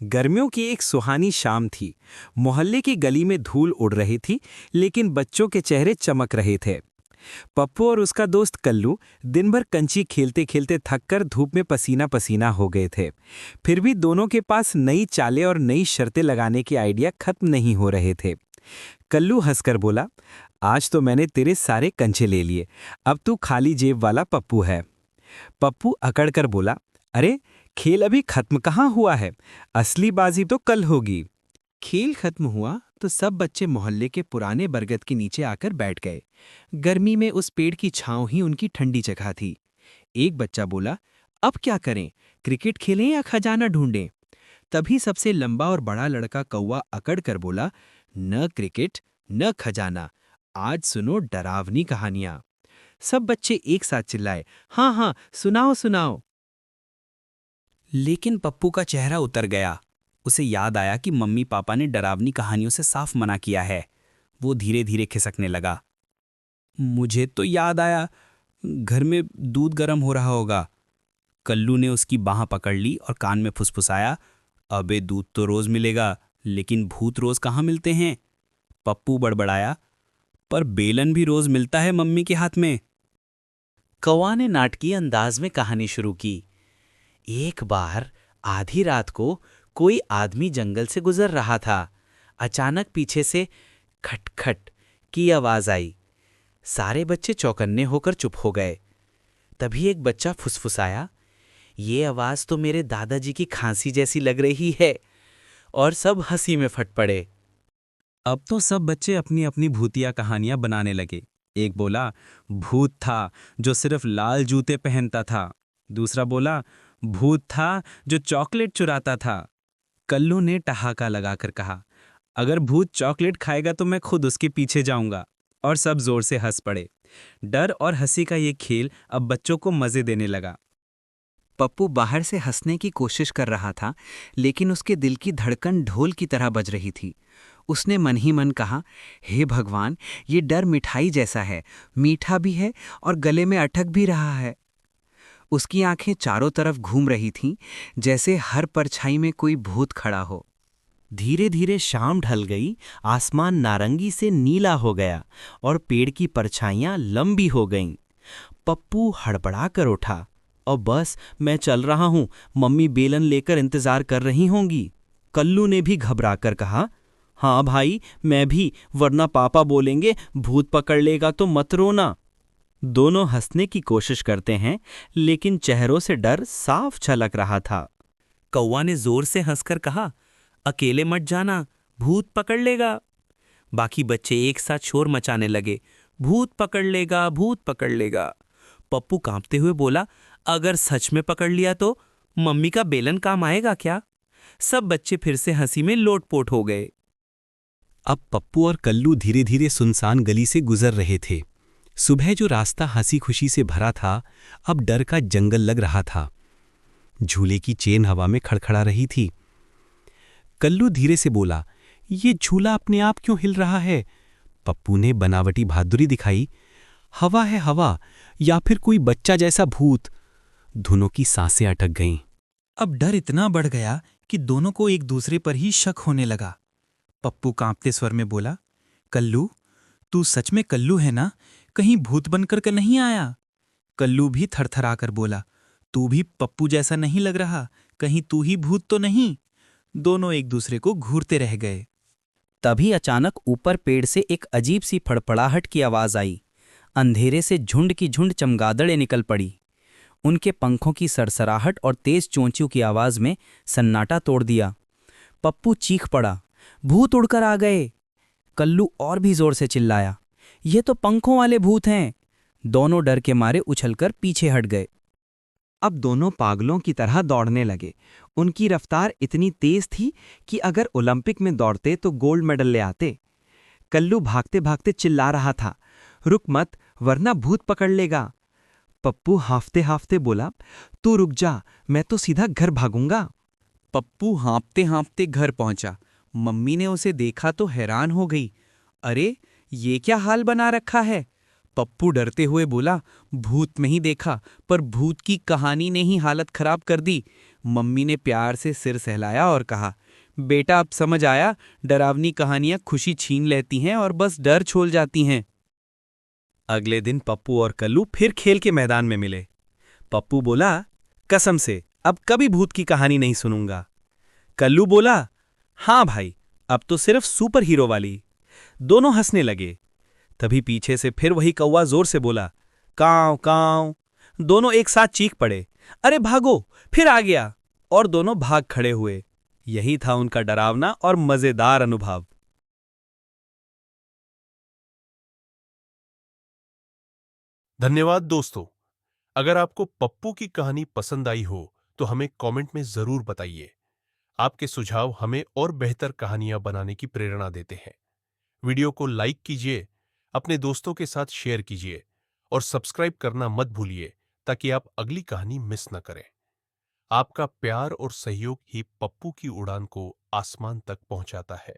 गर्मियों की एक सुहानी शाम थी। मोहल्ले की गली में धूल उड़ रही थी, लेकिन बच्चों के चेहरे चमक रहे थे। पप्पू और उसका दोस्त कल्लू दिन भर कंची खेलते खेलते थककर धूप में पसीना पसीना हो गए थे। फिर भी दोनों के पास नई चालें और नई शर्तें लगाने के आइडिया खत्म नहीं हो रहे थे। कल्लू हंसकर बोला, आज तो मैंने तेरे सारे कंचे ले लिए, अब तू खाली जेब वाला पप्पू है। पप्पू अकड़कर बोला, अरे खेल अभी खत्म कहाँ हुआ है, असली बाजी तो कल होगी। खेल खत्म हुआ तो सब बच्चे मोहल्ले के पुराने बरगद के नीचे आकर बैठ गए। गर्मी में उस पेड़ की छांव ही उनकी ठंडी जगह थी। एक बच्चा बोला, अब क्या करें, क्रिकेट खेलें या खजाना ढूंढें? तभी सबसे लंबा और बड़ा लड़का कौवा अकड़ कर बोला, न क्रिकेट न खजाना, आज सुनो डरावनी कहानियां। सब बच्चे एक साथ चिल्लाए, हाँ हाँ सुनाओ सुनाओ। लेकिन पप्पू का चेहरा उतर गया। उसे याद आया कि मम्मी पापा ने डरावनी कहानियों से साफ मना किया है। वो धीरे धीरे खिसकने लगा। मुझे तो याद आया, घर में दूध गर्म हो रहा होगा। कल्लू ने उसकी बाह पकड़ ली और कान में फुसफुसाया, अबे दूध तो रोज मिलेगा, लेकिन भूत रोज कहाँ मिलते हैं? पप्पू बड़बड़ाया, पर बेलन भी रोज मिलता है मम्मी के हाथ में। कौवा ने नाटकीय अंदाज में कहानी शुरू की। एक बार आधी रात को कोई आदमी जंगल से गुजर रहा था। अचानक पीछे से खटखट की आवाज आई। सारे बच्चे चौकन्ने होकर चुप हो गए। तभी एक बच्चा फुसफुसाया, ये आवाज तो मेरे दादाजी की खांसी जैसी लग रही है। और सब हंसी में फट पड़े। अब तो सब बच्चे अपनी अपनी भूतिया कहानियां बनाने लगे। एक बोला, भूत था जो सिर्फ लाल जूते पहनता था। दूसरा बोला, भूत था जो चॉकलेट चुराता था। कल्लू ने ठहाका लगाकर कहा, अगर भूत चॉकलेट खाएगा तो मैं खुद उसके पीछे जाऊंगा। और सब जोर से हंस पड़े। डर और हंसी का ये खेल अब बच्चों को मजे देने लगा। पप्पू बाहर से हंसने की कोशिश कर रहा था, लेकिन उसके दिल की धड़कन ढोल की तरह बज रही थी। उसने मन ही मन कहा, हे भगवान, ये डर मिठाई जैसा है, मीठा भी है और गले में अटक भी रहा है। उसकी आंखें चारों तरफ घूम रही थीं, जैसे हर परछाई में कोई भूत खड़ा हो। धीरे धीरे शाम ढल गई, आसमान नारंगी से नीला हो गया और पेड़ की परछाइयां लंबी हो गईं। पप्पू हड़बड़ा कर उठा, और बस मैं चल रहा हूं, मम्मी बेलन लेकर इंतजार कर रही होंगी। कल्लू ने भी घबराकर कहा, हाँ भाई मैं भी, वरना पापा बोलेंगे भूत पकड़ लेगा तो मत रोना। दोनों हंसने की कोशिश करते हैं, लेकिन चेहरों से डर साफ झलक रहा था। कौवा ने जोर से हंसकर कहा, अकेले मत जाना, भूत पकड़ लेगा। बाकी बच्चे एक साथ शोर मचाने लगे, भूत पकड़ लेगा, भूत पकड़ लेगा। पप्पू कांपते हुए बोला, अगर सच में पकड़ लिया तो मम्मी का बेलन काम आएगा क्या? सब बच्चे फिर से हंसी में लोटपोट हो गए। अब पप्पू और कल्लू धीरे धीरे सुनसान गली से गुजर रहे थे। सुबह जो रास्ता हंसी खुशी से भरा था, अब डर का जंगल लग रहा था। झूले की चेन हवा में खड़खड़ा रही थी। कल्लू धीरे से बोला, ये झूला अपने आप क्यों हिल रहा है? पप्पू ने बनावटी बहादुरी दिखाई, हवा है हवा, या फिर कोई बच्चा जैसा भूत। दोनों की सांसें अटक गईं। अब डर इतना बढ़ गया कि दोनों को एक दूसरे पर ही शक होने लगा। पप्पू कांपते स्वर में बोला, कल्लू, तू सच में कल्लू है ना? कहीं भूत बनकर के नहीं आया? कल्लू भी थरथराकर बोला, तू भी पप्पू जैसा नहीं लग रहा, कहीं तू ही भूत तो नहीं? दोनों एक दूसरे को घूरते रह गए। तभी अचानक ऊपर पेड़ से एक अजीब सी फड़फड़ाहट की आवाज आई। अंधेरे से झुंड की झुंड चमगादड़ें निकल पड़ी। उनके पंखों की सरसराहट और तेज चोंचियों की आवाज में सन्नाटा तोड़ दिया। पप्पू चीख पड़ा, भूत उड़कर आ गए। कल्लू और भी जोर से चिल्लाया, ये तो पंखों वाले भूत हैं। दोनों डर के मारे उछलकर पीछे हट गए। अब दोनों पागलों की तरह दौड़ने लगे। उनकी रफ्तार इतनी तेज थी कि अगर ओलंपिक में दौड़ते तो गोल्ड मेडल ले आते। कल्लू भागते भागते चिल्ला रहा था, रुक मत, वरना भूत पकड़ लेगा। पप्पू हांफते हांफते बोला, तू रुक जा, मैं तो सीधा घर भागूंगा। पप्पू हाँफते हाँफते घर पहुंचा। मम्मी ने उसे देखा तो हैरान हो गई, अरे ये क्या हाल बना रखा है? पप्पू डरते हुए बोला, भूत नहीं देखा, पर भूत की कहानी ने ही हालत खराब कर दी। मम्मी ने प्यार से सिर सहलाया और कहा, बेटा अब समझ आया, डरावनी कहानियां खुशी छीन लेती हैं और बस डर छोड़ जाती हैं। अगले दिन पप्पू और कल्लू फिर खेल के मैदान में मिले। पप्पू बोला, कसम से अब कभी भूत की कहानी नहीं सुनूंगा। कल्लू बोला, हाँ भाई, अब तो सिर्फ सुपर हीरो वाली। दोनों हंसने लगे। तभी पीछे से फिर वही कौवा जोर से बोला, कांव कांव। दोनों एक साथ चीख पड़े, अरे भागो, फिर आ गया। और दोनों भाग खड़े हुए। यही था उनका डरावना और मजेदार अनुभव। धन्यवाद दोस्तों। अगर आपको पप्पू की कहानी पसंद आई हो तो हमें कमेंट में जरूर बताइए। आपके सुझाव हमें और बेहतर कहानियां बनाने की प्रेरणा देते हैं। वीडियो को लाइक कीजिए, अपने दोस्तों के साथ शेयर कीजिए और सब्सक्राइब करना मत भूलिए ताकि आप अगली कहानी मिस न करें। आपका प्यार और सहयोग ही पप्पू की उड़ान को आसमान तक पहुंचाता है।